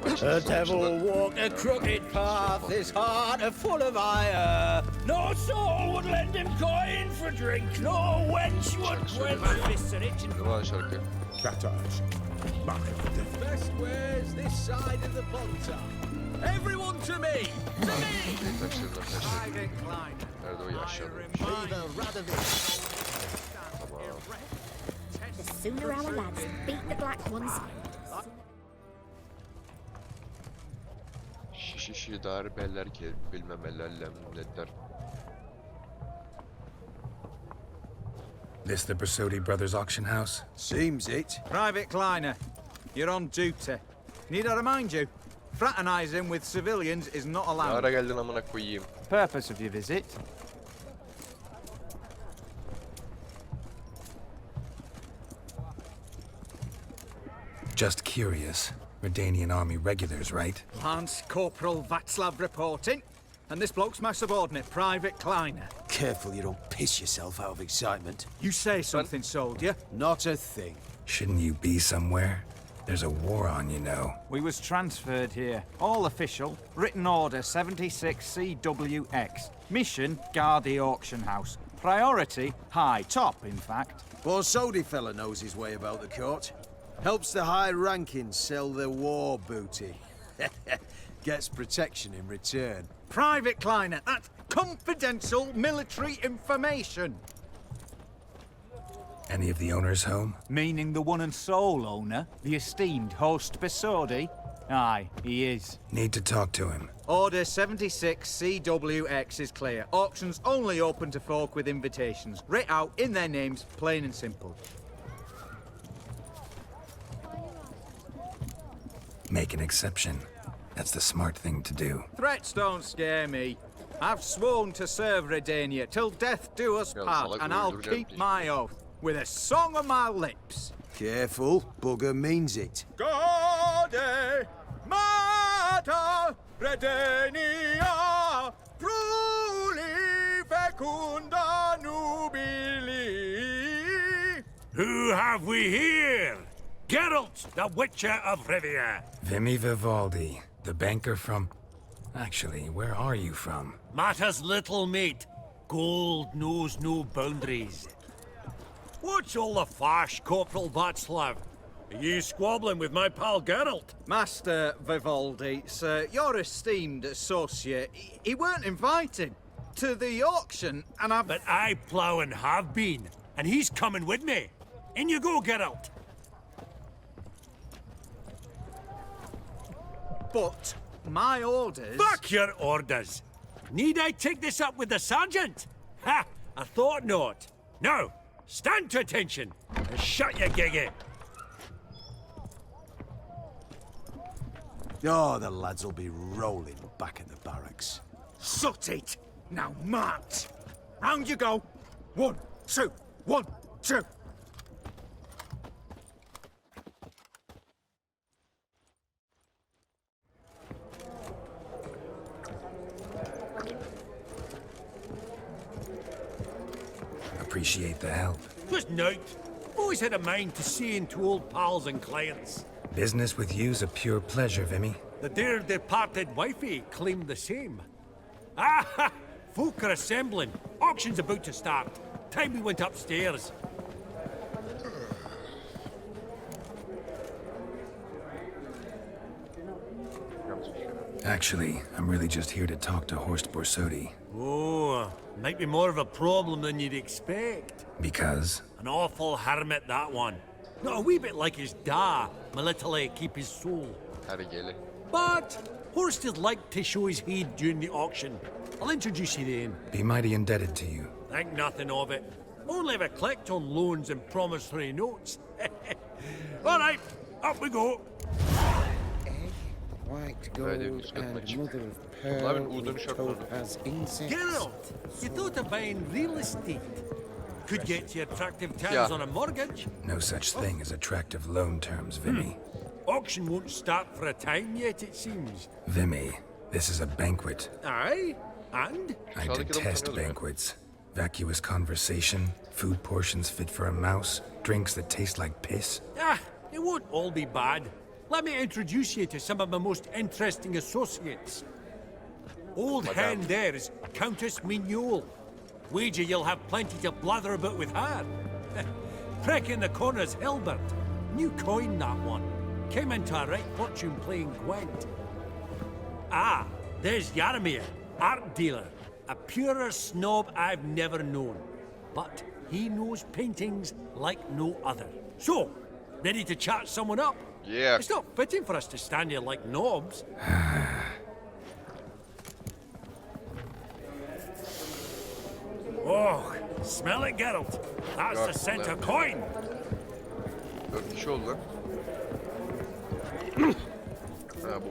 The devil walked a crooked path, his heart a full of ire. No soul would lend him coin for drink, no wench would quench my fists are itching. Ulan şarkı. Cat eyes. Mark of the devil. Best wares this side of the ponton. Everyone to me! To me! Taşlarına taşlar. Private Kleiner. Nerede o yaşlı adam? Tamam. The sooner our lads beat the black ones. Şişi darbeler ki bilmemelerle milletler. This the Bersodi Brothers auction house? Seems it. Private Kleiner, you're on duty. Need I remind you? Fraternizing with civilians is not Ne allowed. ara geldin amına koyayım? Purpose of your visit? Just curious. Redanian army regulars, right? Lance Corporal Václav reporting. And this bloke's my subordinate, Private Kleiner. Careful you don't piss yourself out of excitement. You say something, soldier. Not a thing. Shouldn't you be somewhere? There's a war on, you know. We was transferred here. All official. Written order 76 CWX. Mission, guard the auction house. Priority, high. Top, in fact. Borsodi fella knows his way about the court. Helps the high rankings sell their war booty. Gets protection in return. Private Kleiner, that's confidential military information. Any of the owners home? Meaning the one and sole owner, the esteemed host Bersodi? Aye, he is. Need to talk to him. Order 76 CWX is clear. Auctions only open to folk with invitations. Writ out in their names, plain and simple. Make an exception. That's the smart thing to do. Threats don't scare me. I've sworn to serve Redania till death do us Ya, part, salak and I'll öldüreceğim keep diye. my oath with a song on my lips. Careful, bugger means it. Gode Mater Redania Pruli fecunda nubili. Who have we here? Geralt, the Witcher of Rivia. Vimy Vivaldi, the banker from... Actually, where are you from? Matters little, mate. Gold knows no boundaries. What's all the fash, Corporal Václav? Are you squabbling with my pal Geralt? Master Vivaldi, sir, your esteemed associate, he weren't invited to the auction, and I've... But I plough and have been, and he's coming with me. In you go, Geralt. But my orders... Fuck your orders! Need I take this up with the sergeant? Ha! I thought not. Now, stand to attention and shut your giggy. Oh, the lads will be rolling back in the barracks. Sut it! Now march! Round you go! 1, 2, 1, 2! Appreciate the help. Just note, always had a mind to seeing to old pals and clients. Business with you's a pure pleasure, Vimy. The dear departed wifey claimed the same. Ah! Folk are assembling. Auction's about to start. Time we went upstairs. Actually, I'm really just here to talk to Horst Borsodi. Oh, might be more of a problem than you'd expect. Because? An awful hermit, that one. Not a wee bit like his da, my little keep his soul. Hergele. But Horst is like to show his head during the auction. I'll introduce you then. Be mighty indebted to you. Think nothing of it. Only ever collect on loans and promissory notes. All right, up we go. White Hadi gold üst katına and çık. mother of Bunların pearl U dönüş with yok burada. topaz insects. Geralt, you thought of buying real estate. Could get you attractive terms Yeah. on a mortgage. No such thing as attractive loan terms, Vimy. Auction won't start for a time yet, it seems. Vimy, this is a banquet. Aye, and? I Sağdaki adamı detest tanıyoruz ya. banquets. Vacuous conversation, food portions fit for a mouse, drinks that taste like piss. Ah, it won't all be bad. let me introduce you to some of my most interesting associates. Old hen there is Countess Mignol. Wager you'll have plenty to blather about with her. Prick in the corner's Hilbert. New coin, that one. Came into a right fortune playing Gwent. Ah, there's Yarmir, art dealer. A purer snob I've never known. But he knows paintings like no other. So, ready to chat someone up? Yeah. It's not fitting for us to stand here like knobs. Oh, smell it, Geralt. That's the scent of coin. 4 kişi oldu lan. Ha bu.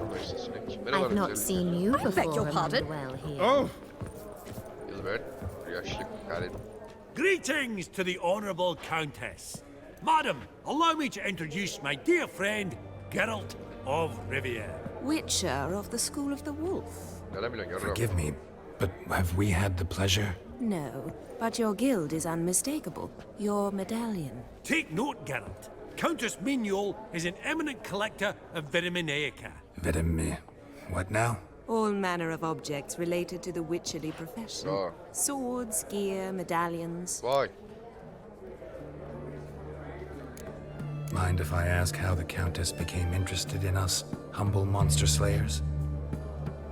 Ama işte sinek. Merhaba. I've not seen you before. beg your pardon? Well here. Oh. Gilbert. Yaşlı Karin. Greetings to the Honourable Countess. Madam, allow me to introduce my dear friend, Geralt of Rivia. Witcher of the School of the Wolf. Neden biliyorsun yarrağım? Forgive me, but have we had the pleasure? No, but your guild is unmistakable. Your medallion. Take note, Geralt. Countess Mignol is an eminent collector of Vitaminaica. What now? All manner of objects related to the witcherly profession. Aa. Swords, gear, medallions. Vay. Mind if I ask how the Countess became interested in us, humble monster slayers?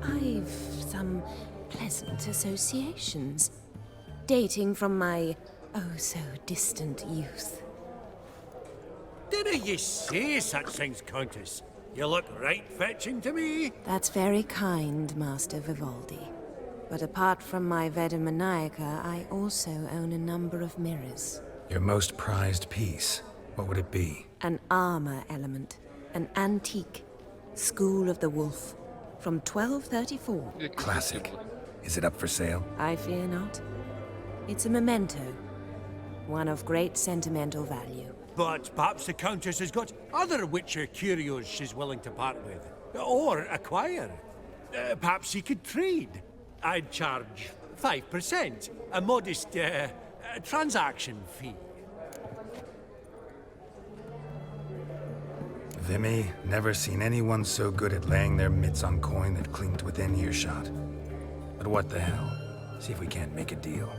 I've some pleasant associations, dating from my oh-so-distant youth. Didn't you say such things, Countess? You look right fetching to me. That's very kind, Master Vivaldi. But apart from my Vitaminaica, I also own a number of mirrors. Your most prized piece, what would it be? An armor element, an antique, School of the Wolf, from 1234. Classic. Is it up for sale? I fear not. It's a memento, one of great sentimental value. But perhaps the Countess has got other Witcher curios she's willing to part with. Or acquire. Perhaps he could trade. I'd charge 5%, a modest transaction fee. Vimy, never seen anyone so good at laying their mitts on coin that clinked within earshot. But what the hell? See if we can't make a deal.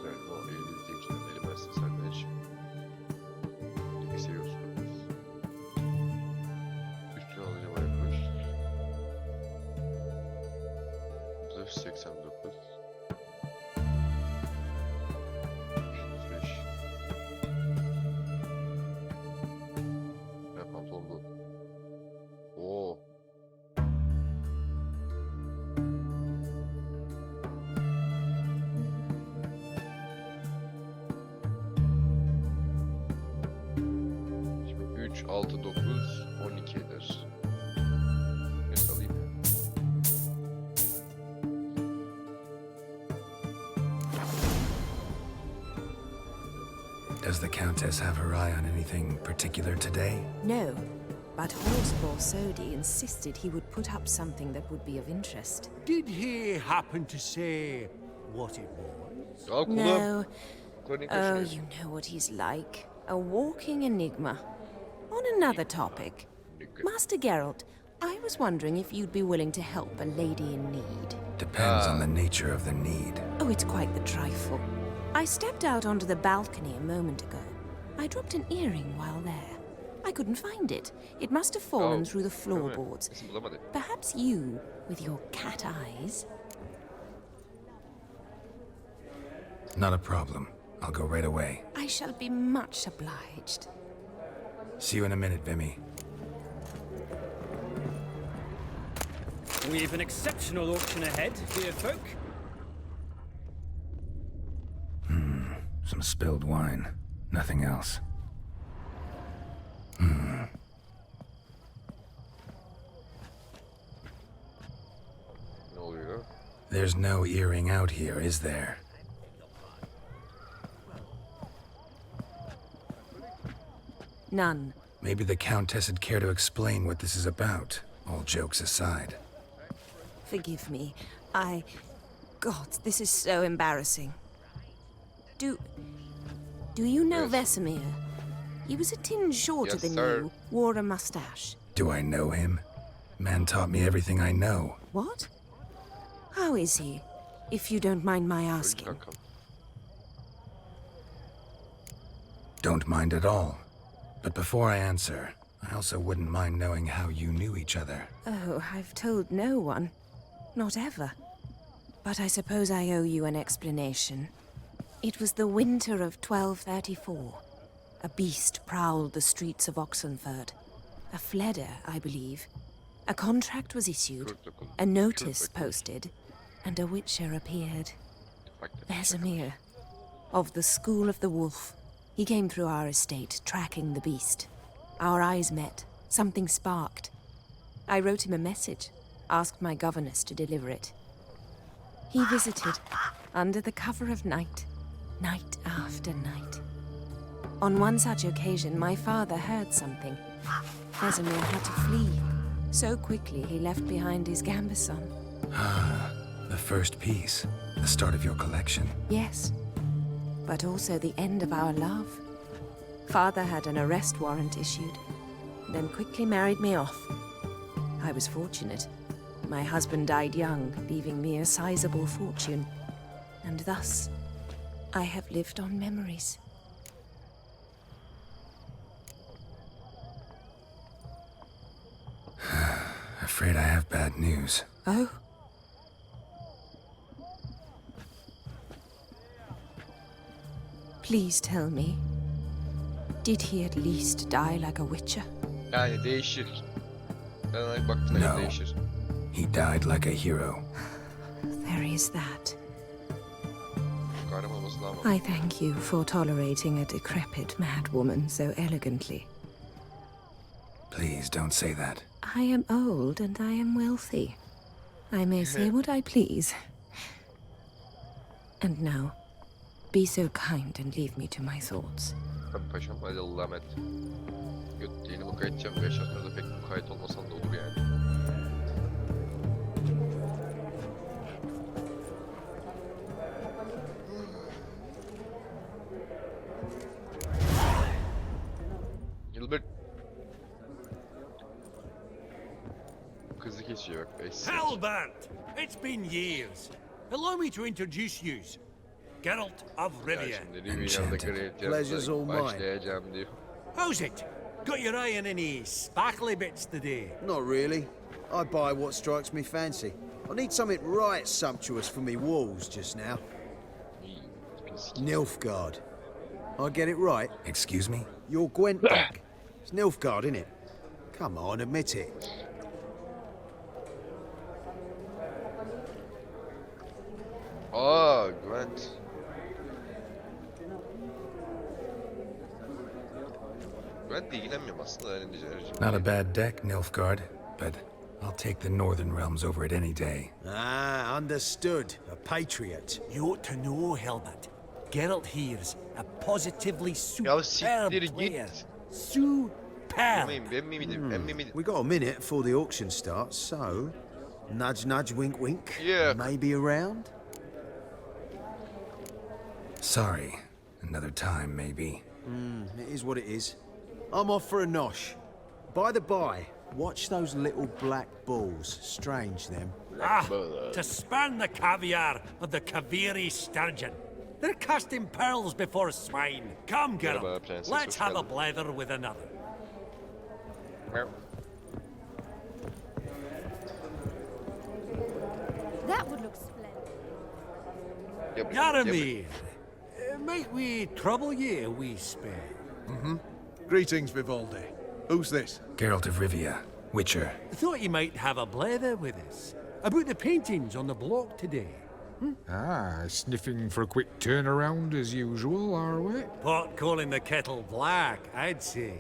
Evet, bu elimizde için elimezse senden hiç. Ne seviyorsun? Üstüne alacağım ayakkabı. 89. 35. Ne pantolon bu? Oo. Şimdi 3, 6, 9, 12 eder. Ne alayım? Does the Countess have her eye on anything particular today? No, but Horseball Sodi insisted he would put up something that would be of interest. Did he happen to say what it was? Al kulağım. No. Kronik Oh, taşıyor. you know what he's like. A walking enigma. On another topic, Master Geralt, I was wondering if you'd be willing to help a lady in need. Depends on the nature of the need. Oh, it's quite the trifle. I stepped out onto the balcony a moment ago. I dropped an earring while there. I couldn't find it. It must have fallen Oh, through the değil mi? floorboards. Kesin bulamadı. Perhaps you, with your cat eyes. Not a problem. I'll go right away. I shall be much obliged. See you in a minute, Vimy. We've an exceptional auction ahead, dear folk. Some spilled wine. Nothing else. Ne oluyor? There's no earring out here, is there? None. Maybe the Countess would care to explain what this is about, all jokes aside. Forgive me. God, this is so embarrassing. Do you know Yes. Vesemir? He was a tinge shorter Yes, than sir. you, wore a mustache. Do I know him? Man taught me everything I know. What? How is he, if you don't mind my Öldü asking? kankam. Don't mind at all. But before I answer, I also wouldn't mind knowing how you knew each other. Oh, I've told no one. Not ever. But I suppose I owe you an explanation. It was the winter of 1234. A beast prowled the streets of Oxenford. A fledder, I believe. A contract was issued, a notice posted, and a witcher appeared. Vesemir, of the School of the Wolf. He came through our estate, tracking the beast. Our eyes met. Something sparked. I wrote him a message, asked my governess to deliver it. He visited, under the cover of night, night after night. On one such occasion, my father heard something. Vesemir had to flee. So quickly, he left behind his gambeson. The first piece. The start of your collection. Yes, but also the end of our love. Father had an arrest warrant issued, then quickly married me off. I was fortunate. My husband died young, leaving me a sizable fortune. And thus, I have lived on memories. Afraid I have bad news. Oh? Please tell me, did he at least die like a witcher? Yani değişir. Ben baktım No. değişir. He died like a hero. There is that. Kahraman olması daha I thank you for tolerating a decrepit madwoman so elegantly. Please don't say that. I am old and I am wealthy. I may say what I please. And now, be so kind and leave me to my thoughts. Tabii paşam, hadi Allah'a emanet. Göt değilim, mukayyet edeceğim. 5 yaşında da pek mukayyet olmasan da olur yani. Gilbert. Kızı kesiyor bak. 5 saat. Albert! It's been years. Allow me to introduce yous. Geralt of Ya Rivia. şimdi Rivian'da kraliyet Pleasure's all mine. başlayacağım diyor. How's it? Got your eye on any sparkly bits today? Not really. I buy what strikes me fancy. I need something right sumptuous for me walls just now. İyi. Pis. Nilfgaard. I get it right? Excuse me? You're Gwent back. It's Nilfgaard, innit? Come on, admit it. Aa, Gwent. Gwent'le ilgilenmiyorum aslında yani becericim. Not a bad deck, Nilfgaard, but I'll take the Northern Realms over it any day. Ah, understood. A patriot. You ought to know, Helmut. Geralt here's a positively Ya superb siktir player. git. Superb. Ben mi miydim? Ben mi miydim? We got a minute before the auction starts, so nudge, nudge, wink, wink. Yeah. Maybe around. Sorry. Another time, maybe. It is what it is. I'm off for a nosh. By the by, watch those little black balls. Strange, them. Ah, to span the caviar of the Kaviri sturgeon. They're casting pearls before swine. Come, Merhaba, Geralt. Prenses, Let's hoş have a geldin. blether with another. Meow. That would look splendid. Yep, yep. Yaramir, might we trouble ye a wee spell? Greetings, Vivaldi. Who's this? Geralt of Rivia, Witcher. Thought you might have a blether with us. About the paintings on the block today. Ah, sniffing for a quick turnaround as usual, are we? Pot calling the kettle black, I'd say.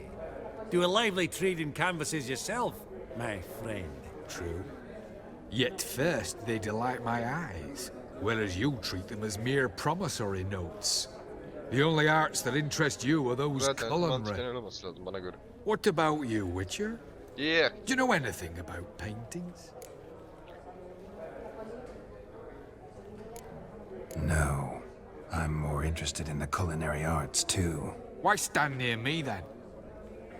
Do a lively trade in canvases yourself, my friend. True. Yet first they delight my eyes, whereas you treat them as mere promissory notes. The only arts that interest you are those Zaten mantıken culinary. öyle olması lazım bana göre. What about you, Witcher? Yeah. Do you know anything about paintings? No. I'm more interested in the culinary arts, too. Why stand near me, then?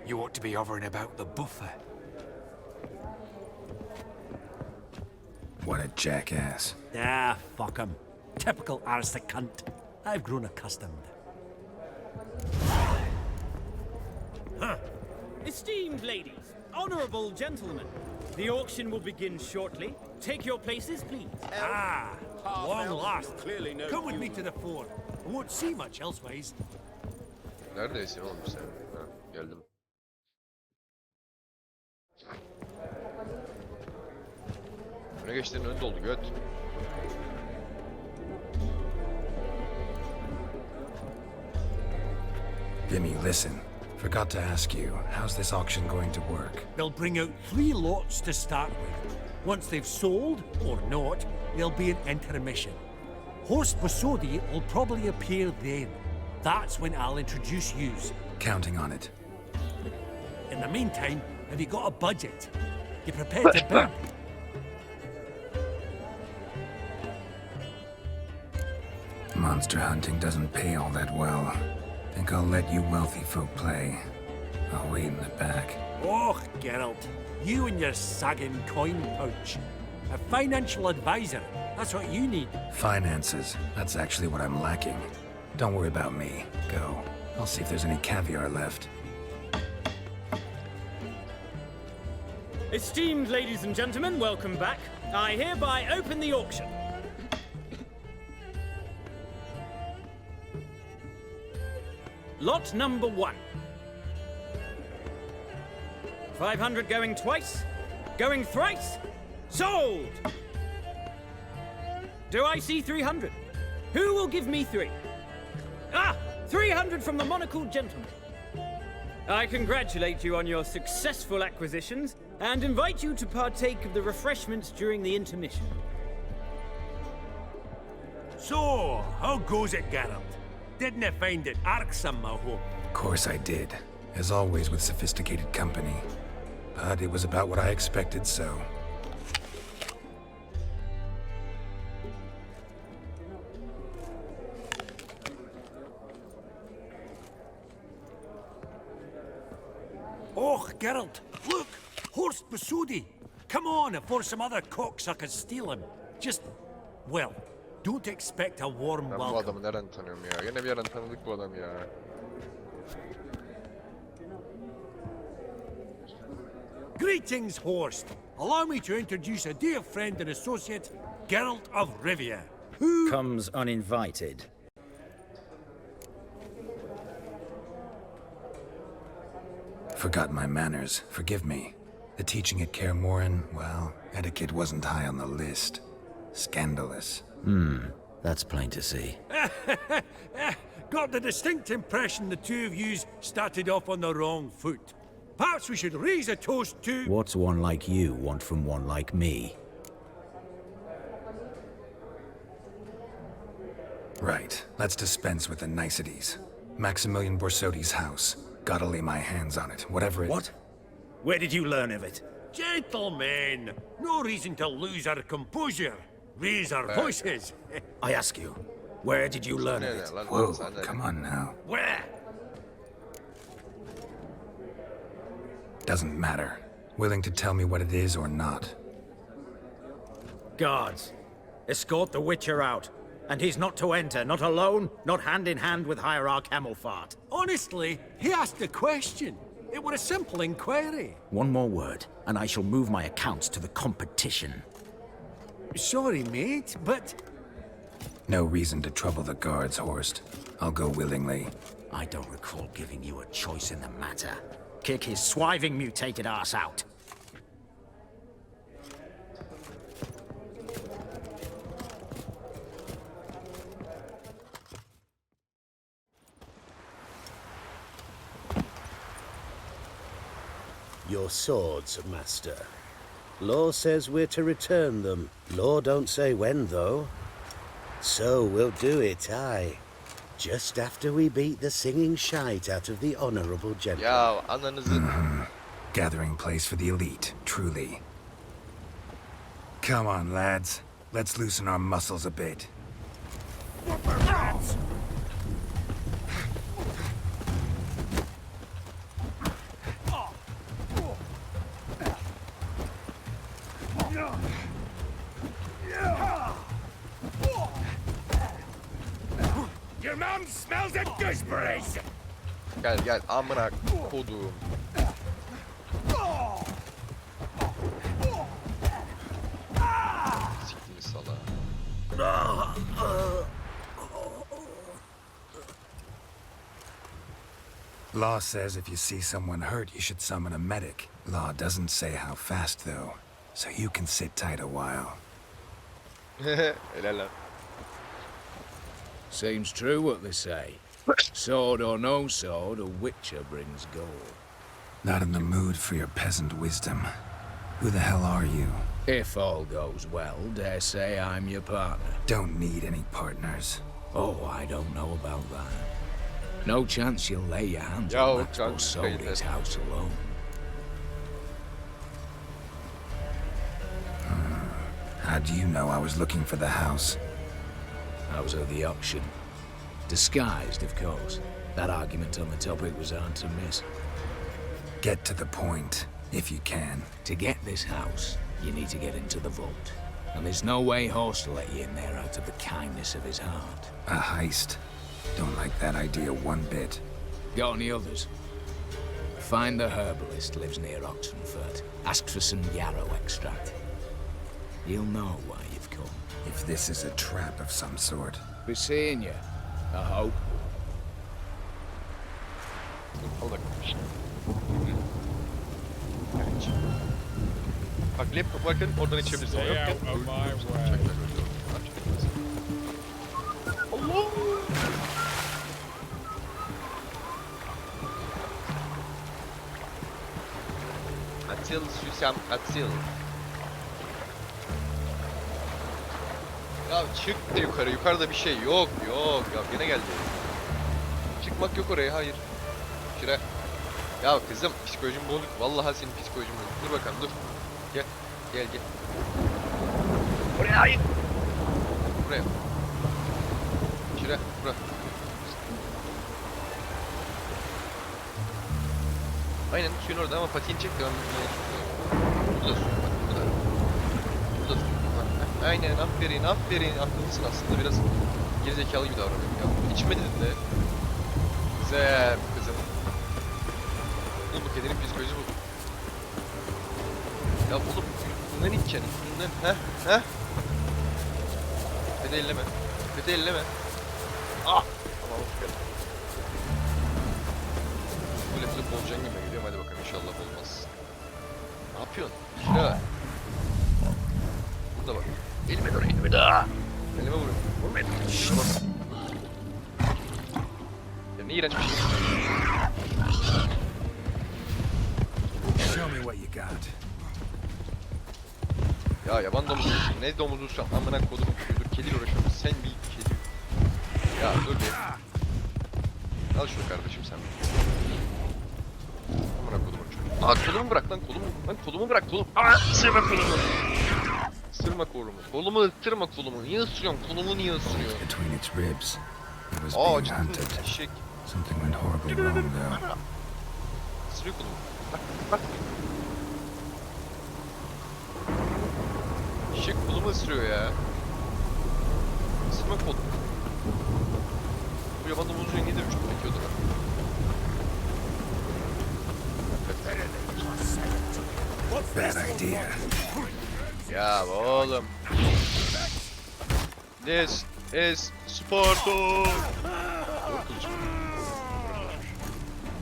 You ought to be hovering about the buffer. What a jackass. Ah, fuck him. Typical aristocrat cunt. I've grown accustomed. Esteemed ladies, honorable gentlemen, the auction will begin shortly. Take your places, please. Ah, long last. Come with me to the fort. I won't see much elsewise. Neredesin oğlum sen? Ha, geldim. Öne geçtiğin ön doldu göt. Vimy, listen. Forgot to ask you, how's this auction going to work? They'll bring out 3 lots to start with. Once they've sold, or not, there'll be an intermission. Horst Bosodi will probably appear then. That's when I'll introduce yous. Counting on it. In the meantime, have you got a budget? You prepared to bid? Monster hunting doesn't pay all that well. Think I'll let you wealthy folk play. I'll wait in the back. Oh, Geralt, you and your sagging coin pouch. A financial advisor, that's what you need. Finances. That's actually what I'm lacking. Don't worry about me. Go. I'll see if there's any caviar left. Esteemed ladies and gentlemen, welcome back. I hereby open the auction. Lot number 1. 500 going twice, going thrice, sold! Do I see 300? Who will give me 3? Ah, 300 from the monocled gentleman. I congratulate you on your successful acquisitions and invite you to partake of the refreshments during the intermission. So, how goes it, Geralt? Didn't you find it irksome, I hope? Of course I did. As always with sophisticated company. But it was about what I expected, so... Oh, Geralt, look! Horst Bosodi! Come on before some other cocksuckers steal him. Just, well, don't expect a warm Ben bu welcome. adamı nereden tanıyorum ya? Yine bir yerden tanıdık bu adam ya. Greetings, Horst. Allow me to introduce a dear friend and associate, Geralt of Rivia. Who Comes uninvited. Forgot my manners. Forgive me. The teaching at Kaer Morhen, well, etiquette wasn't high on the list. Scandalous. That's plain to see. got the distinct impression the two of yous started off on the wrong foot. Perhaps we should raise a toast to... What's one like you want from one like me? Right. Let's dispense with the niceties. Maximilian Borsodi's house. Gotta lay my hands on it, whatever it... What? Where did you learn of it? Gentlemen, no reason to lose our composure. Raise our voices. I ask you, where did you learn of it? Whoa, come on now. Where? Doesn't matter. Willing to tell me what it is or not. Guards, escort the Witcher out. And he's not to enter, not alone, not hand in hand with Hierarch Hamelfart. Honestly, he asked a question. It were a simple inquiry. One more word, and I shall move my accounts to the competition. Sorry, mate, but... No reason to trouble the guards, Horst. I'll go willingly. I don't recall giving you a choice in the matter. Kick his swiving mutated ass out. Your swords, master. Law says we're to return them. Law don't say when, though. So we'll do it, aye. Just after we beat the singing shite out of the honorable gentleman. Ya ananızın... Gathering place for the elite, truly. Come on, lads. Let's loosen our muscles a bit. Your mom smells of gooseberries! Gel gel amına kodum. Siktir sala. Law says if you see someone hurt, you should summon a medic. Law doesn't say how fast, though, so you can sit tight a while. Helal lan. Seems true what they say. Sword or no sword, a witcher brings gold. Not in the mood for your peasant wisdom. Who the hell are you? If all goes well, dare say I'm your partner. Don't need any partners. Oh, I don't know about that. No chance you'll lay your hands Ya on o Max can Borsodi's house alone. How do you know I was looking for the house? I was at the auction. Disguised, of course. That argument on the topic was hard to miss. Get to the point, if you can. To get this house, you need to get into the vault. And there's no way Horst will let you in there out of the kindness of his heart. A heist. Don't like that idea one bit. Got any others? Find the herbalist lives near Oxenfurt. Ask for some yarrow extract. You'll know why you've come. If this is a trap of some sort. Be seeing you, I hope. Al bak. Bak laptop bakın oradan içebilirsin. Yok gel. Allah! Atil Süsem Atil. Ya çık da yukarı. Yukarıda bir şey yok. Yok. Ya yine geldi. Çıkmak yok oraya. Hayır. Şuraya. Ya kızım psikolojim bozuk. Vallahi senin psikolojin bozuk. Dur bakalım dur. Gel. Gel gel. Buraya hayır. Buraya. Şuraya. Buraya. Aynen suyun orada ama patiğini çek devam et. Burada su. Bak burada. Burada su. Aynen aferin aferin. Akıllısın aslında biraz gerizekalı gibi davranıyor. Ya içme dedin de. Güzel kızım. Bu kedinin psikolojisi bu. Ya oğlum üstünden içeceksin üstünden. Heh. Kötü elleme. Kötü elleme. Ah! Tamam süper. Böyle bize bolcan gibi geliyorum. Hadi bakalım inşallah olmaz. Ne yapıyorsun? Şuraya. Burada bak. Elime dur elime daha. Elime vurun. Vurma elime. Ya ne iğrenç bir şey. Show me what you got. Ya yaban domuzu ne domuzu şu an amına kodumu dur kediyle uğraşıyorum sen bir kedi. Ya dur bir. Al şunu kardeşim sen. Amına kodumu çocuğum. Aa kolumu bırak lan kolumu. Lan kolumu bırak kolum. Aa ısırma kolumu. Isırma kolumu. Kolumu ısırma kolumu. Niye ısırıyorsun? Kolumu niye ısırıyorsun? Between its ribs. It was Aa being hunted. ciddi eşek. Something went horribly wrong though. Isırıyor kolumu. Bak bak. Eşek kolumu ısırıyor ya. Isırma kol. Bu yaban domuzu rengi de çok çekiyordu lan. Bad idea. Ya oğlum. This is Sparta.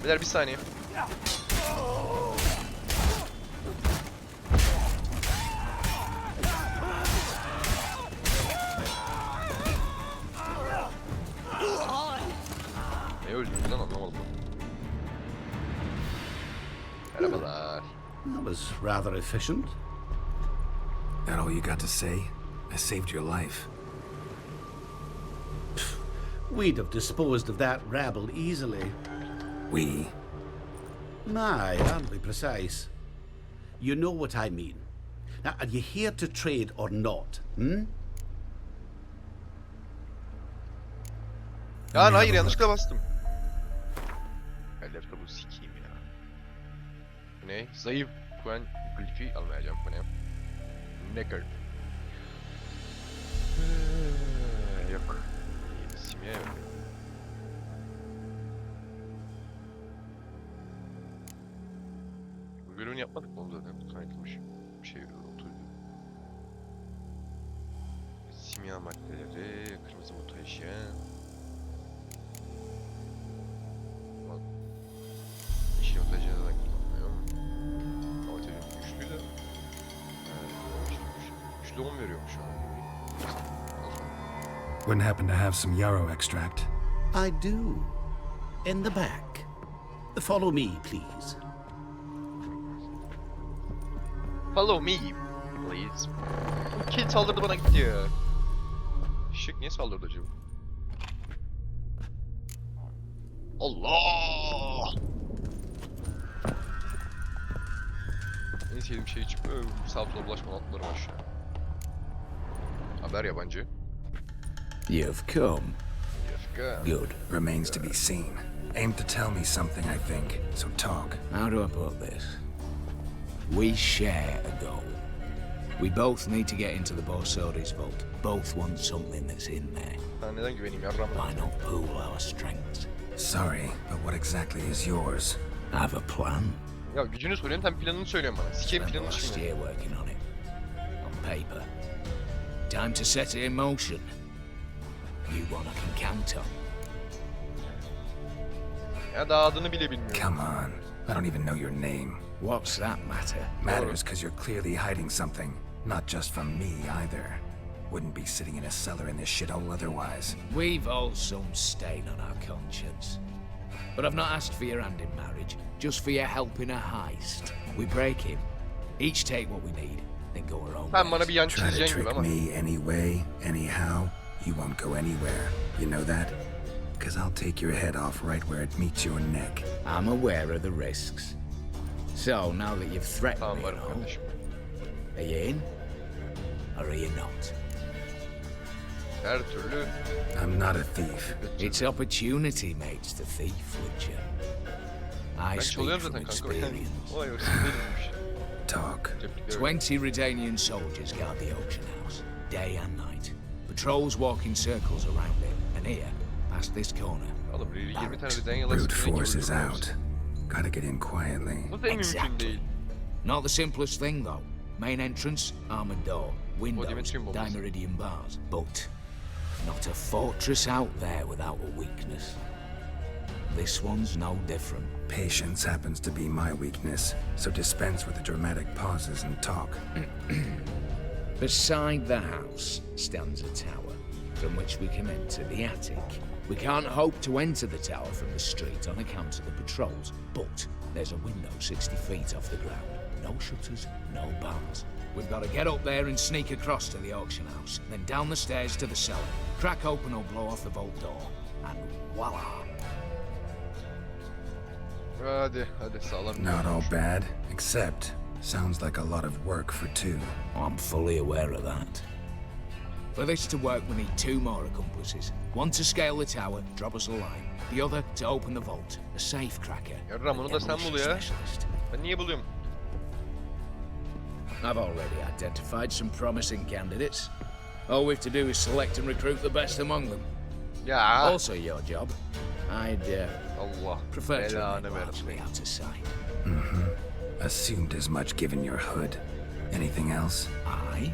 Beyler bir saniye. Ne öldürdü lan anlamadım. Merhabalar. That was rather efficient. That all you got to say? I saved your life. We'd have disposed of that rabble easily. We? Aye, I'll be precise. You know what I mean. Now, are you here to trade or not, hmm? Ya hayır, yanlışlıkla bastım. Laptopu sikeyim ya. Bu ne? Zayıf Gwen Gülfi almayacağım. Bu ne? Necker. Yok. Simya yok. Bu bölümünü yapmadık mı oğlum zaten? Kaynatılmış. Bir şey oturuyor. Simya maddeleri, kırmızı mutajyen. İşin mutajyeni de kullanmıyor. Ama tabii güçlü de. Güçlü 10 veriyormuş ama. Wouldn't happen to have some yarrow extract? I do. In the back. Follow me, please. Follow me, please. Kim saldırdı bana gitti ya. Şık niye saldırdı acaba? Allah! En sevdiğim şey çıkıp sağ sola bulaşmadan atlarım aşağı. Haber yabancı. You've come. Good. Remains to be seen. Aim to tell me something, I think. So talk. How do I put this? We share a goal. We both need to get into the Borsodi's vault. Both want something that's in there. Ben neden güveneyim yarram? Why not pool our strengths? Sorry, but what exactly is yours? I have a plan. Ya gücünü soruyorsun, sen planını söylüyorsun bana. Sikeyim Spent planını last şimdi. year working on it. On paper. Time to set it in motion. You one I can count on. Ya daha adını bile bilmiyorum. Come on. I don't even know your name. What's that matter? Matters because you're clearly hiding something. Not just from me, either. Wouldn't be sitting in a cellar in this shithole otherwise. We've all some stain on our conscience. But I've not asked for your hand in marriage, just for your help in a heist. We break him, each take what we need, then go our own Sen bana ways. bir yan Try to çizeceksin gibi trick ama. me anyway, anyhow, you won't go anywhere. You know that? Because I'll take your head off right where it meets your neck. I'm aware of the risks. So, now that you've threatened Tamam me varım and all, kardeşim. are you in? Or are you not? Her türlü. I'm not a thief. It's opportunity makes the thief, Witcher. I Ben speak çalıyorum from zaten kanka. experience. Vay o sinirlenmiş. Talk. 20 Redanian soldiers guard the auction house, day and night. Patrols walk in circles around it, and here, past this corner, Oğlum 20 tane barracks. birden yalan Brute sikeyim, force is öldürüyoruz. out. Gotta get in quietly. Bu da en mümkün Exactly. değil. Not the simplest thing, though. Main entrance, armored door, windows, Dimitri bombası. dimeridian bars. But not a fortress out there without a weakness. This one's no different. Patience happens to be my weakness, so dispense with the dramatic pauses and talk. Beside the house stands a tower, from which we can enter the attic. We can't hope to enter the tower from the street on account of the patrols, but there's a window 60 feet off the ground. No shutters, no bars. We've got to get up there and sneak across to the auction house, then down the stairs to the cellar, crack open or blow off the vault door, and voila! Hadi sağlam. Not all bad, except sounds like a lot of work for two. I'm fully aware of that. For this to work, we need two more accomplices. One to scale the tower, drop us a line. The other to open the vault, a safe cracker. Yarram onu da sen bul ya. Specialist. Ben niye buluyorum? I've already identified some promising candidates. All we have to do is select and recruit the best among them. Ya. Also your job. I'd Allah prefer to belanı remain largely versin. out of sight. Assumed as much given your hood. Anything else? Aye,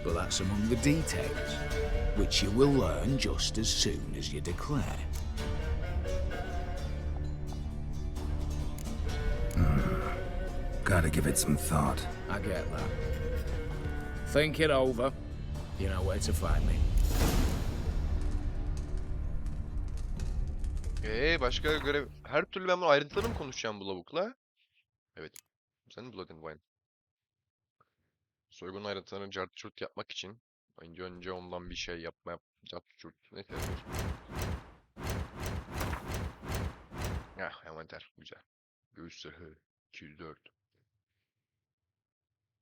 but that's among the details, which you will learn just as soon as you declare. Gotta give it some thought. I get that. Think it over. You know where to find me. Başka görev... Her türlü ben bunu ayrıntılı mı konuşacağım bu lavukla? Evet. Sen mi buladın Vine? Soygun ayrıntılarını cart çurt yapmak için önce ondan bir şey cart çurt. Neyse. Envanter. Güzel. Göğüs zırhı. 204.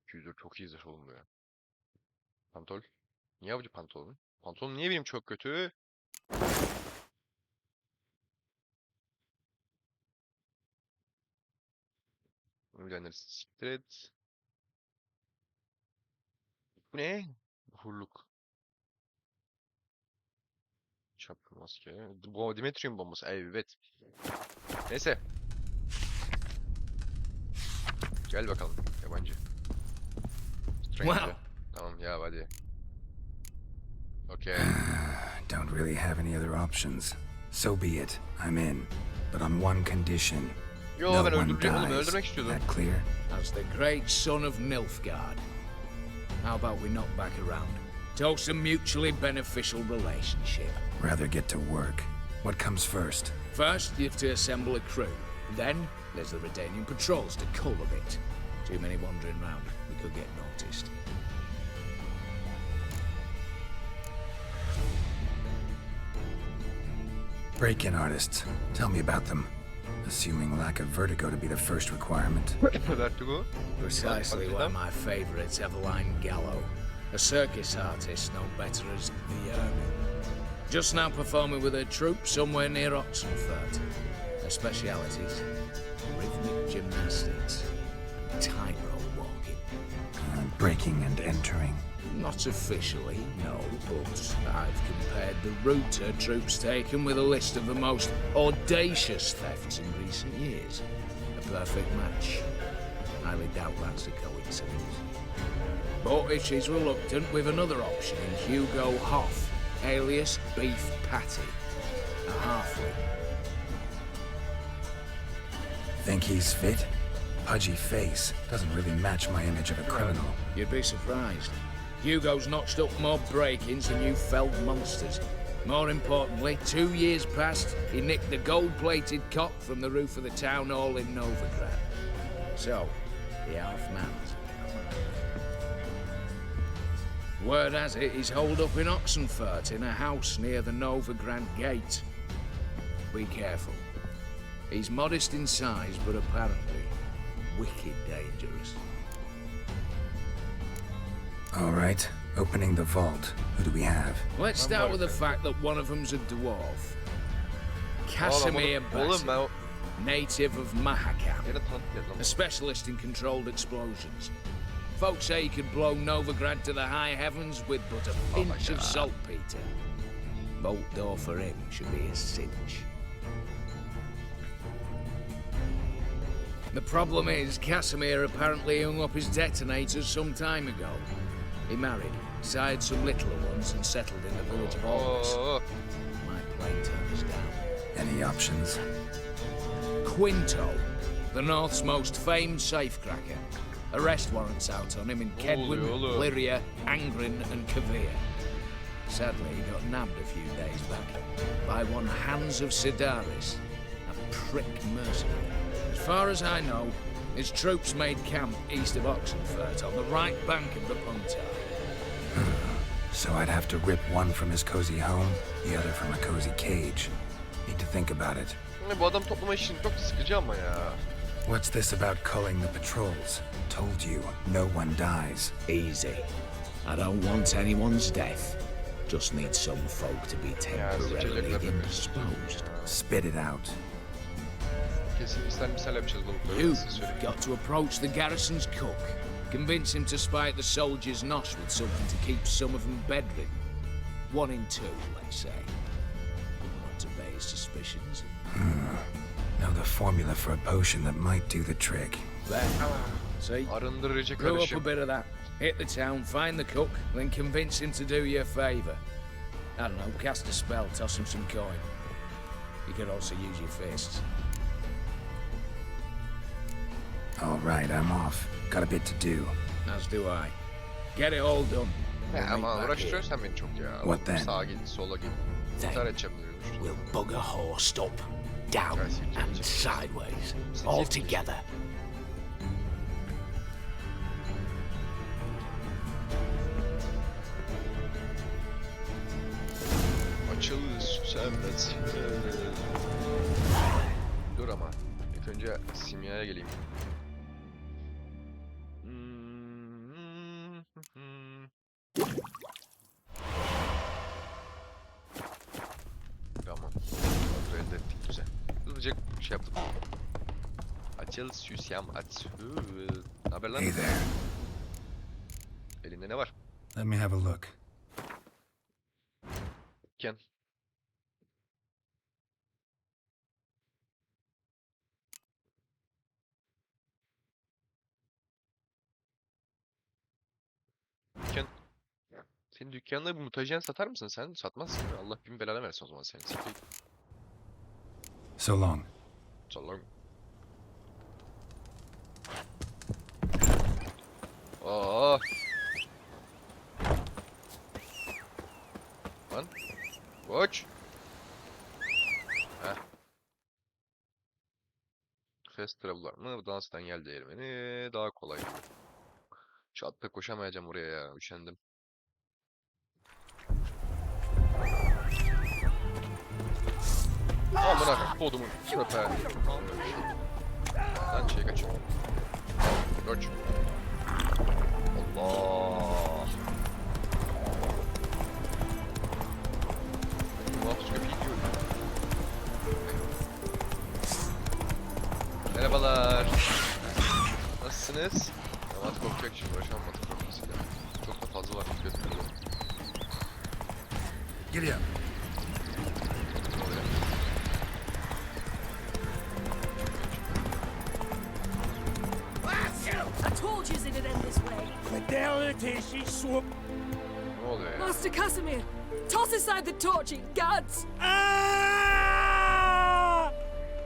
204 çok iyi zırh oğlum bu ya. Pantol. Niye avcı pantolon? Pantolon niye benim çok kötü? Mücadeleleri siktir et. Bu ne? Hurluk. Şapka, maske. Bu Dimetrium bombası. Evet. Neyse. Gel bakalım yabancı. Stranger. Tamam ya hadi. Okay. Don't really have any other options. So be it. I'm in. But on one condition. Yo, no ben one öldüreceğim oğlum, dies. öldürmek istiyordum. That clear? As the great son of Nilfgaard. How about we knock back around? Toast a mutually beneficial relationship. Rather get to work. What comes first? First, you have to assemble a crew. Then, there's the Redanian patrols to cull a bit. Too many wandering round, we could get noticed. Break-in artists. Tell me about them. Assuming lack of vertigo to be the first requirement. Vertigo. Precisely why my favourite's Eveline Gallo, a circus artist known better as the Ermine. Just now performing with her troupe somewhere near Oxenfurt. Her specialities: rhythmic gymnastics, tightrope walking. Breaking and entering. Not officially, no, but I've compared the route her troops taken with a list of the most audacious thefts in recent years. A perfect match. Highly doubt that's a coincidence. But if she's reluctant, with another option in Hugo Hoff, alias Beef Patty, a halfling. Think he's fit? Pudgy face. Doesn't really match my image of a criminal. You'd be surprised. Hugo's notched up more break-ins than you felled monsters. More importantly, 2 years past, he nicked the gold-plated cock from the roof of the town hall in Novigrad. So, the half-man's. Word has it he's holed up in Oxenfurt in a house near the Novigrad gate. Be careful. He's modest in size, but apparently wicked dangerous. All right. Opening the vault. Who do we have? Let's start with the fact that one of them's a dwarf. Casimir Bassett, native of Mahakam, a specialist in controlled explosions. Folks say he could blow Novigrad to the high heavens with but a pinch of saltpeter. Vault door for him should be a cinch. The problem is, Casimir apparently hung up his detonators some time ago. He married, sired some littler ones, and settled in the village of Aldous. My plane turns down. Any options? Quinto, the North's most famed safecracker. Arrest warrants out on him in Kedwin, Lyria, Angrin, and Kavir. Sadly, he got nabbed a few days back by one Hans of Sidaris, a prick mercenary. As far as I know, his troops made camp east of Oxenfurt on the right bank of the Punta. So I'd have to rip one from his cozy home, the other from a cozy cage. Need to think about it. Bu adam toplama işini çok sıkıcı ama ya. What's this about culling the patrols? Told you, no one dies. Easy. I don't want anyone's death. Just need some folk to be temporarily indisposed. Spit it out. Kesin misal yapacağız bunu. You've got to approach the garrison's cook. Convince him to spy at the soldiers' nosh with something to keep some of them bedridden. 1 in 2, let's say. Not to raise suspicions. Know the formula for a potion that might do the trick. There. See? Arındırıcı Brew up karışım. a bit of that. Hit the town, find the cook, then convince him to do you a favour. I don't know, cast a spell, toss him some coin. You could also use your fists. All right, I'm off. Got a bit to do. As do I. Get it all done. Ya ama uğraştırıyorsun sen beni çok ya. What then? Sağa git, sola git. Then İntihar edeceğim diyormuş. we'll bug a horse up, down and sideways, all together. Açıl süsemlet. Dur ama. İlk önce simyaya geleyim. Tamam. Kontrol ettik güzel. Hızlıca şey yaptım. Hadi. Açıl süsyam açıl. Ne haber lan? Hey there. Elinde ne var? Let me have a look. Ken. Ken. Senin dükkanında bir mutajen satar mısın sen? Satmazsın ya. Allah bin belanı versin o zaman seni. Siktir. So long. Sallam. Aa. Lan. Koç. Heh. Fast travel'lar mı? Danstan gel değirmeni. Daha kolay. Şu atta koşamayacağım oraya ya. Üşendim. Amına kodumun köpeği. Lan şey kaçıyor. Koç. Allah. Muhafız köpeği diyor. Merhabalar. Nasılsınız? Mat korkacak şimdi uğraşamam matı korkmasıyla. Çok da fazla var. Götürüyorum. Giddy up. I told you it'd end this way. Fidelity, she swoop. Ne oluyor ya? Master Casimir, toss aside the torch, you gads! Ah!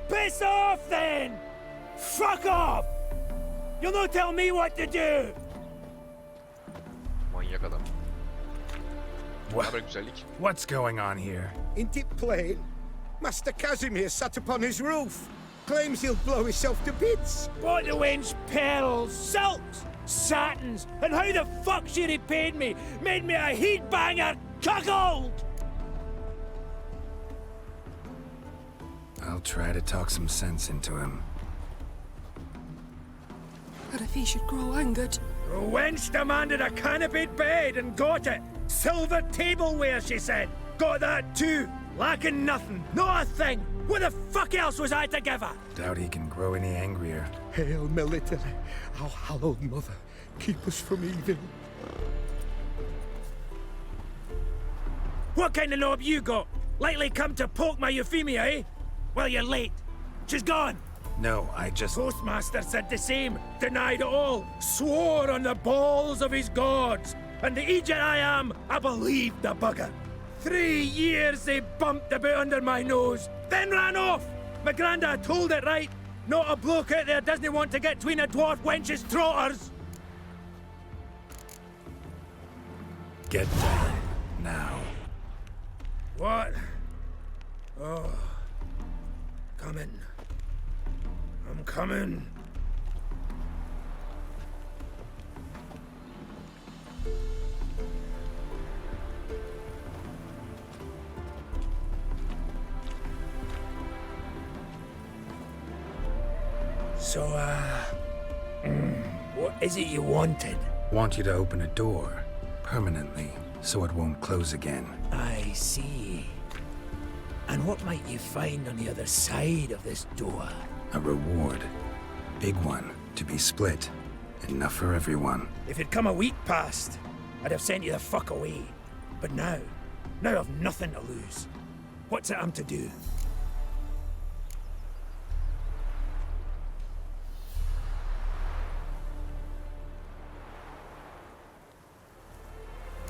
Piss off then! Fuck off! You'll not tell me what to do! Manyak adam. Ne haber güzellik? What's going on here? Isn't it plain? Master Casimir sat upon his roof. Claims he'll blow himself to bits. Bought the wench pearls, silks, satins, and how the fuck she repaid me? Made me a heat-banger cuckold! I'll try to talk some sense into him. But if he should grow angered... The wench demanded a canopied bed and got it. Silver tableware, she said. Got that too. Lacking nothing. Not a thing. What the fuck else was I to give her? Doubt he can grow any angrier. Hail Military, our hallowed mother, keep us from evil. What kind of knob you got? Likely come to poke my Euphemia, eh? Well, you're late. She's gone. No, I just... Postmaster said the same. Denied it all. Swore on the balls of his gods. And the Egypt I am, I believed the bugger. 3 years they bumped about under my nose, then ran off. My grandad told it right. Not a bloke out there doesn't want to get between a dwarf wench's trotters. Get down. Now. What? Oh. Coming. I'm coming. So, what is it you wanted? Want you to open a door. Permanently. So it won't close again. I see. And what might you find on the other side of this door? A reward. Big one. To be split. Enough for everyone. If it'd come a week past, I'd have sent you the fuck away. But now I've nothing to lose. What's it I'm to do?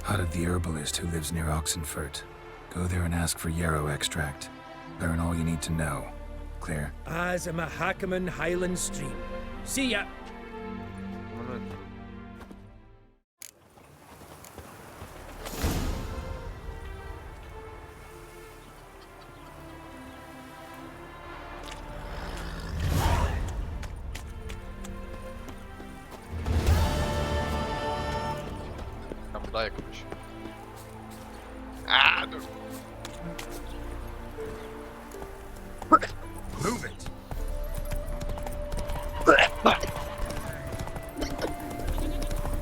Out of the herbalist who lives near Oxenfurt. Go there and ask for yarrow extract. Learn all you need to know. Clear? As a Mahakaman Highland Stream. See ya! Daha yakınmış. Aa dur. Move it!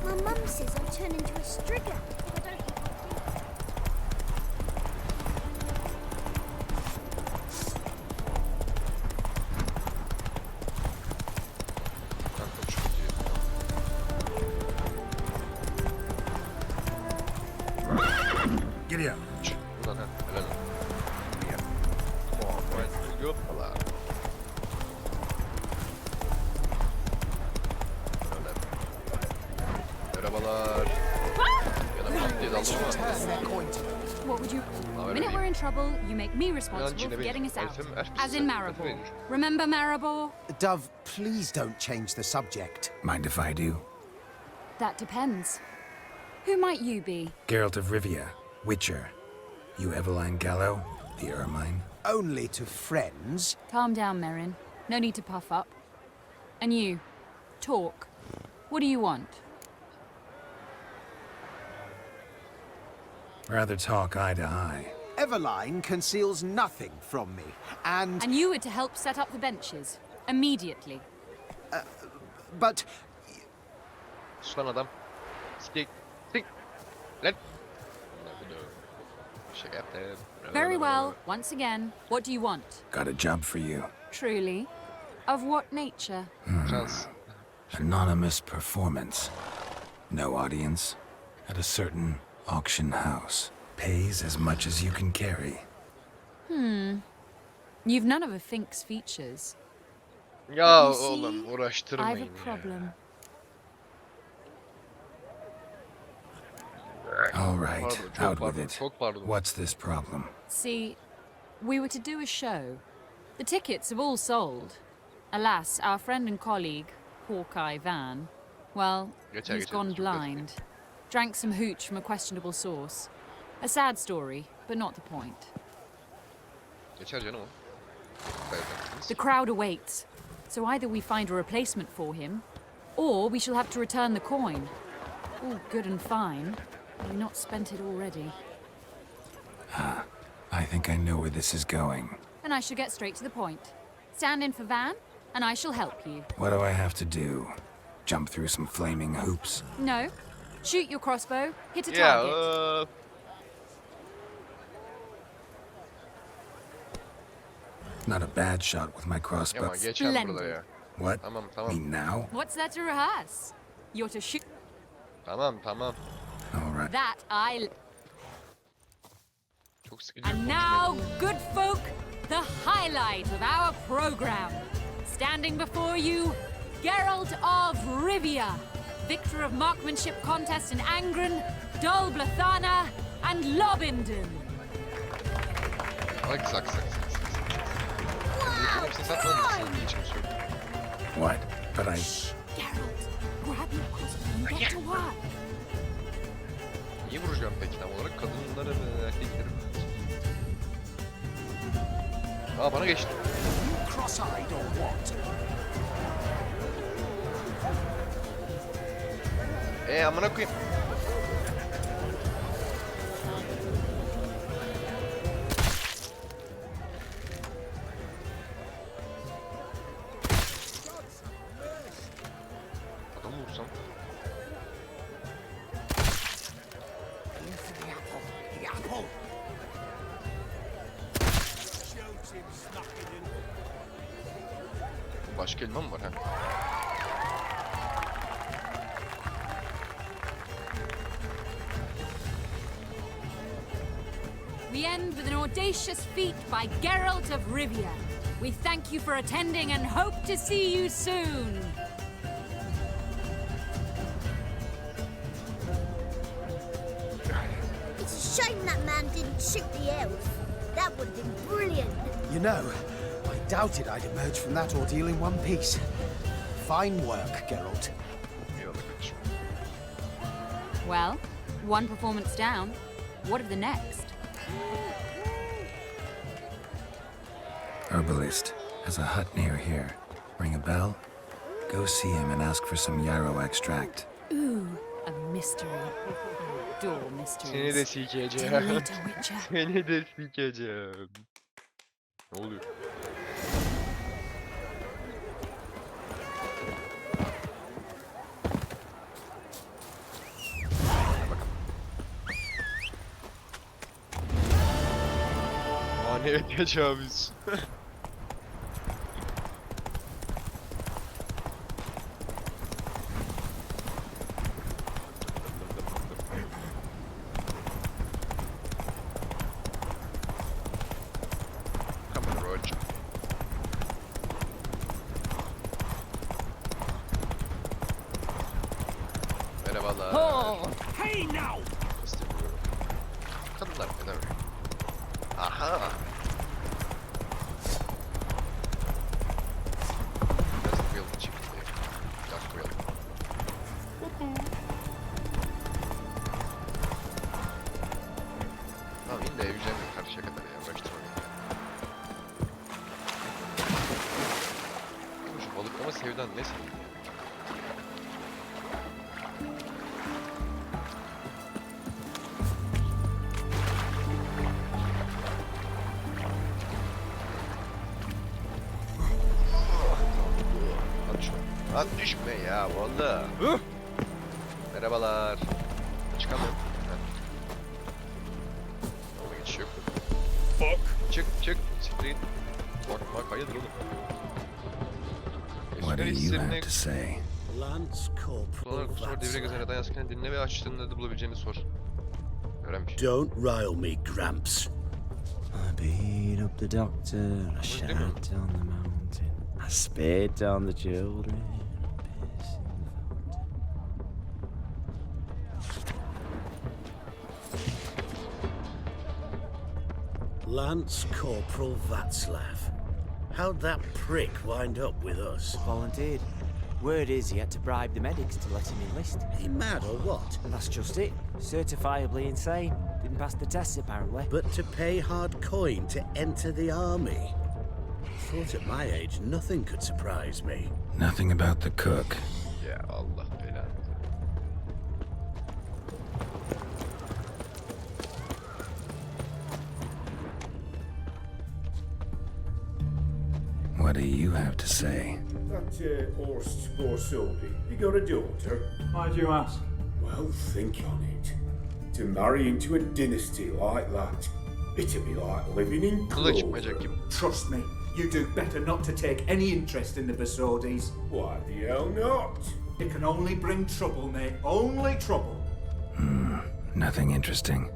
My mum says I'll turn into a strigger if I don't eat my Hoppala. Öyle. Merhabalar. Yanıma diye daldım ama. What would you... The minute we're in trouble, you make me responsible for getting us out. As in Maribor. Remember Maribor? Dove, please don't change the subject. Mind if I do? That depends. Who might you be? Geralt of Rivia, Witcher. You Eveline Gallo, the Ermine. Only to friends. Calm down, Merrin. No need to puff up. And you, talk. What do you want? Rather talk eye to eye. Eveline conceals nothing from me, and... And you were to help set up the benches. Immediately. But... Sus lan adam. Sik. Sik. Lan. Şaka yaptım. Very well. Once again, what do you want? Got a job for you. Truly? Of what nature? Şans. Anonymous performance. No audience. At a certain auction house. Pays as much as you can carry. You've none of a Fink's features. Ya You see, oğlum uğraştırmayın I've a ya. problem. All right, Pardon, çok out with pardon, it. çok pardon. What's this problem? See, we were to do a show. The tickets have all sold. Alas, our friend and colleague, Hawkeye Van, well, Geçer, he's geçer, gone çok blind. Drank some hooch from a questionable source. A sad story, but not the point. Geçer canım o. Gayet haklısınız. The crowd awaits, so either we find a replacement for him, or we shall have to return the coin. All good and fine. Have we not spent it already? I think I know where this is going. And I shall get straight to the point. Stand in for Van, and I shall help you. What do I have to do? Jump through some flaming hoops? No. Shoot your crossbow, hit a Ya target. Not a bad shot with my crossbow. Yaman geçer burada Splendid. ya. What? Tamam Me tamam. now? What's there to rehearse? You're to shoot Tamam tamam. All right. that Çok sıkıcı. And now, good folk, the highlight of our program. Standing before you, Geralt of Rivia, victor of marksmanship contests in Angren, Dol Blathana, and Lobindon. Sak sak sak sak. Hepsini satmadın. Hiç kimse yok. What? But I... Geralt, grab your crossbow and get to work. Niye vuracağım peki tam olarak? Kadınları mı, erkekleri mi? Aa bana geçti. Cross-eyed or what? Amına koyayım. Adamı vursam. Başka elma mı var ha? We end with an audacious feat by Geralt of Rivia. We thank you for attending and hope to see you soon. It's a shame that man didn't shoot the elf. That would have been brilliant. You know, I doubted I'd emerge from that ordeal in one piece. Fine work, Geralt. Eyvallah kardeşim. Well, one performance down. What of the next? Herbalist has a hut near here. Ring a bell? Go see him and ask for some yarrow extract. Ooh, a mystery. I adore mysteries. Seni de sikeceğim. See you later, Witcher. Seni de sikeceğim. Ne oluyor? Manevi tecavüz. Come on, Roach. Merhabalar. Hey now! Kadınlar neden öyle? Aha. Biraz koyalım çıktı. Biraz koyalım. Tamam yine de eveceğim karşıya kadar ya. Uğraştırma beni. Şu balıklama sevdan ne sevdin ya? Lan düşme ya valla. Merhabalar. Çıkamıyorum. Ama geçiş yok. Çık çık. Siktir. Bak hayırdır oğlum. What do you have to say? Lance Dolar Corporal kusura devre gözüne dayansken dinle ve açtığında da bulabileceğini sor. Öğrenmiş. Don't rile me, Gramps. I beat up the doctor, I shot down the mountain, I spit down the children, I piss in the fountain. Lance Corporal Václav. How'd that prick wind up with us? Volunteered. Word is he had to bribe the medics to let him enlist. He mad or what? And that's just it. Certifiably insane. Didn't pass the tests apparently. But to pay hard coin to enter the army? Thought at my age nothing could surprise me. Nothing about the cook. Ya Allah belanı. What do you have to say? That Horst Borsodi, you got a daughter? Why'd you ask? Well, think on it. To marry into a dynasty like that, it'd be like living in Kılıç clover. bacak gibi. Trust me, you do better not to take any interest in the Vasodis. Why the hell not? It can only bring trouble, mate. Only trouble. Nothing interesting.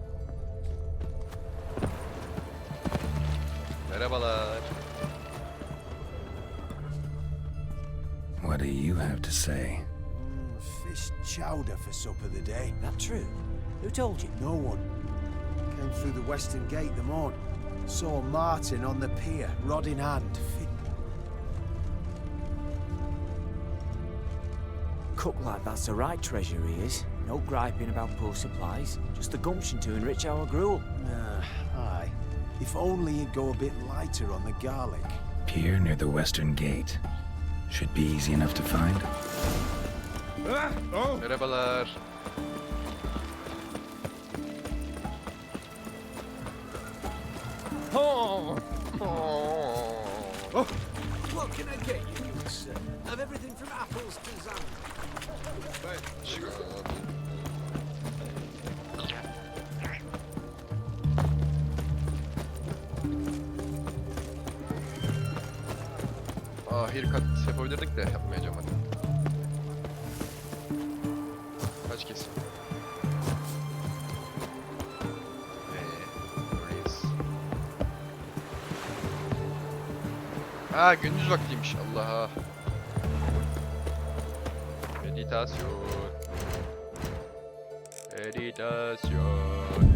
Merhabalar. What do you have to say? Fish chowder for supper the day. That true? Who told you? No one. Came through the western gate the morn. Saw Martin on the pier, rod in hand. Cook like that's the right treasure he is. No griping about poor supplies. Just the gumption to enrich our gruel. Aye. If only he'd go a bit lighter on the garlic. Pier near the western gate. Should be easy enough to find. Merhabalar. What can I get you, good sir? Have everything from apples to Haircut yapabilirdik de yapmayacağım hadi. Kaç kesim? Öyleyiz. Gündüz vaktiymiş Allah. Meditasyon. Meditasyon.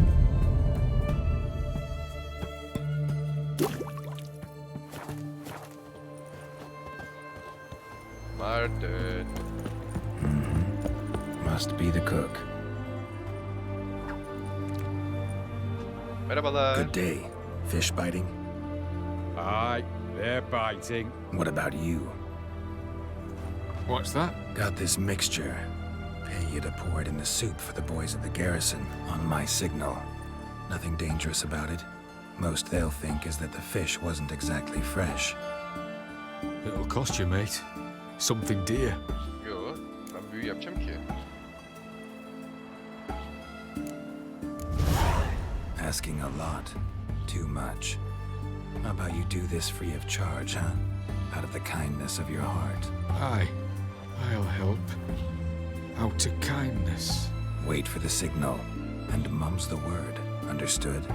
Martin. Must be the cook. Merhabalar. Good day. Fish biting? Aye, they're biting. What about you? What's that? Got this mixture. Pay you to pour it in the soup for the boys at the garrison on my signal. Nothing dangerous about it. Most they'll think is that the fish wasn't exactly fresh. It'll cost you, mate. Something dear. Yo, ben büyü yapacağım ki. Asking a lot. Too much. How about you do this free of charge, huh? Out of the kindness of your heart. Aye, I'll help. Out of kindness. Wait for the signal, and mum's the word. Understood?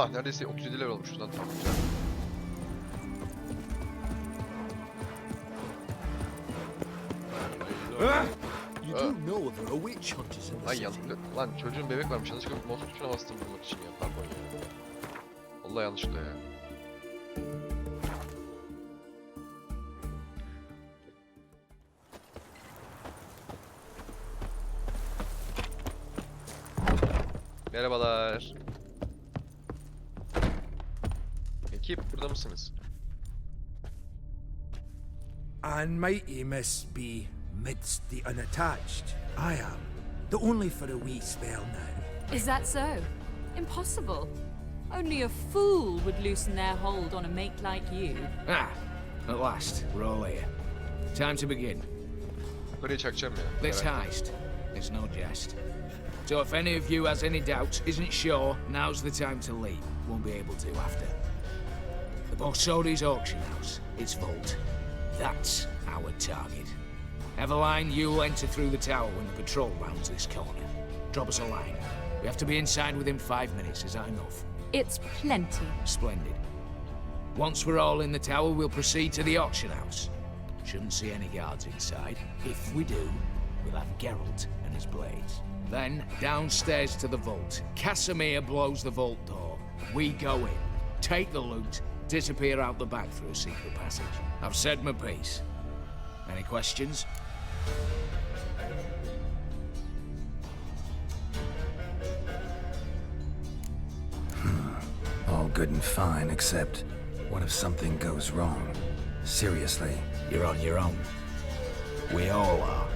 Oha neredeyse 37 level olmuş lan tam güzel. You do know there are witch hunters in the Ay city. yanlışlıkla. Lan çocuğun bebek varmış. Yanlışlıkla motor tuşuna bastım bulmak için ya. Pardon ya. Vallahi yanlışlıkla ya. Merhabalar. Ekip burada mısınız? And mighty must be midst the unattached. I am, but only for a wee spell now. Is that so? Impossible. Only a fool would loosen their hold on a mate like you. Ah, at last, we're all here. Time to begin. Buraya çakacağım ya. This heist is no jest. So if any of you has any doubts, isn't sure, now's the time to leave. Won't be able to after. The Borsodi's auction house, its vault. That's our target. Eveline, you'll enter through the tower when the patrol rounds this corner. Drop us a line. We have to be inside within 5 minutes. Is that enough? It's plenty. Splendid. Once we're all in the tower, we'll proceed to the auction house. Shouldn't see any guards inside. If we do, we'll have Geralt and his blades. Then, downstairs to the vault. Casimir blows the vault door. We go in, take the loot, disappear out the back through a secret passage. I've said my piece. Any questions? All good and fine, except what if something goes wrong? Seriously. You're on your own. We all are.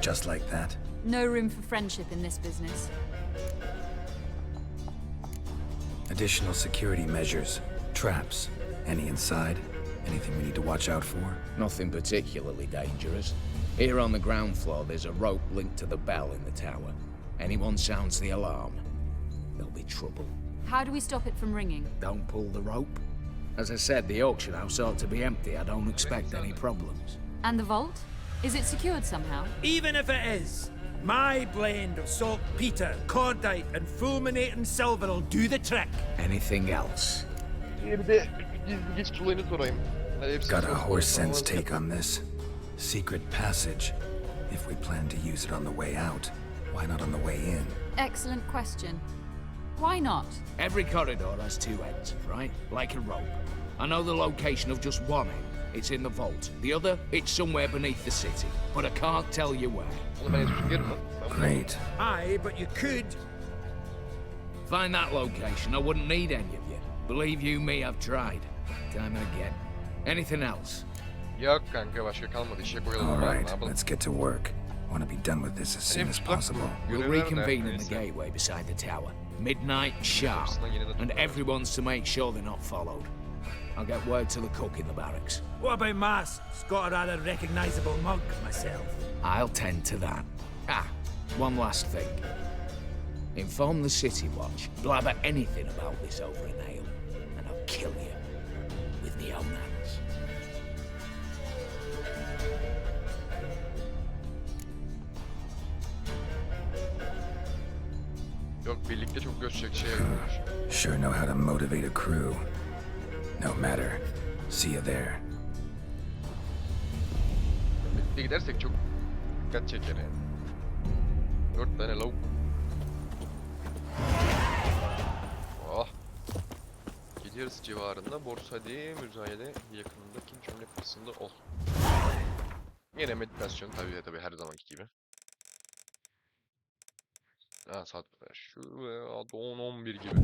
Just like that? No room for friendship in this business. Additional security measures. Traps. Any inside? Anything we need to watch out for? Nothing particularly dangerous. Here on the ground floor, there's a rope linked to the bell in the tower. Anyone sounds the alarm, there'll be trouble. How do we stop it from ringing? Don't pull the rope. As I said, the auction house ought to be empty. I don't expect any problems. And the vault? Is it secured somehow? Even if it is, my blend of saltpeter, cordite, and fulminating silver will do the trick. Anything else? Bir de geç tulayını sorayım. Got a horse sense take on this. Secret passage. If we plan to use it on the way out, why not on the way in? Excellent question. Why not? Every corridor has two ends, right? Like a rope. I know the location of just one end. It's in the vault. The other, it's somewhere beneath the city. But I can't tell you where. Great. Aye, but you could. Find that location, I wouldn't need any of you. Believe you me, I've tried. Time and again. Anything else? Yok kanka başka kalmadı. İşe koyalım. Alright, let's get to work. Want to be done with this as soon as possible. We'll reconvene in the gateway beside the tower. Midnight sharp. And everyone's to make sure they're not followed. I'll get word to the cook in the barracks. What about masks? Got a rather recognisable mug myself. I'll tend to that. Ah, one last thing. Inform the City Watch. Blabber anything about this over an ale, and I'll kill you with my own hands. Yok birlikte çok göz çek şey yapıyormuş. Sure know how to motivate a crew. No matter. See you there. Birlikte gidersek çok dikkat çeker yani. 4 tane lavuk. Oh. Gidiyoruz civarında. Borsadi, Müzayede yakınında kim cümle kısmında ol. Yine meditasyon tabii her zamanki gibi. Ha saat şu 10-11 gibi.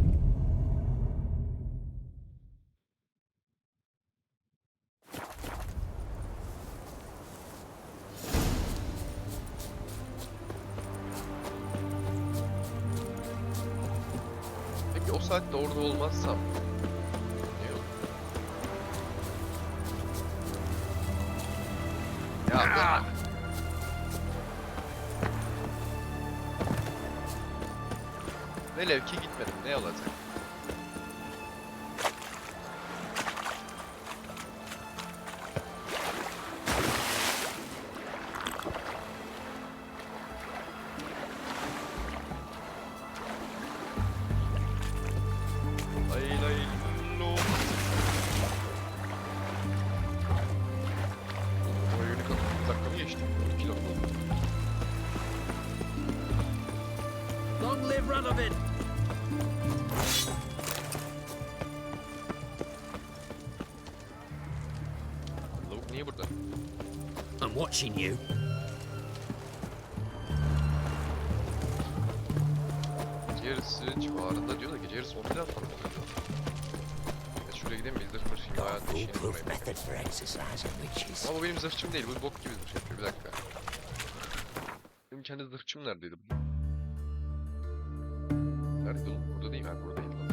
Peki o saatte orada olmazsam ne olur? Ya velev ki gitmedim ne olacak? Ay 10 kilo. Long live Radovid! Lavuk niye burada? I'm watching you. Gece yarısı civarında diyor da gece yarısı 11'den sonra mı oluyor? Şuraya gidelim mi? Zırh şimdi hayat bir şeyini Foolproof method for exercising witches. Ama bu benim zırhçım değil. Bu bok gibi zırh yapıyor. Bir dakika. Benim kendi zırhçım neredeydi? Nerede oğlum? Burada değil mi? Burada değil lan.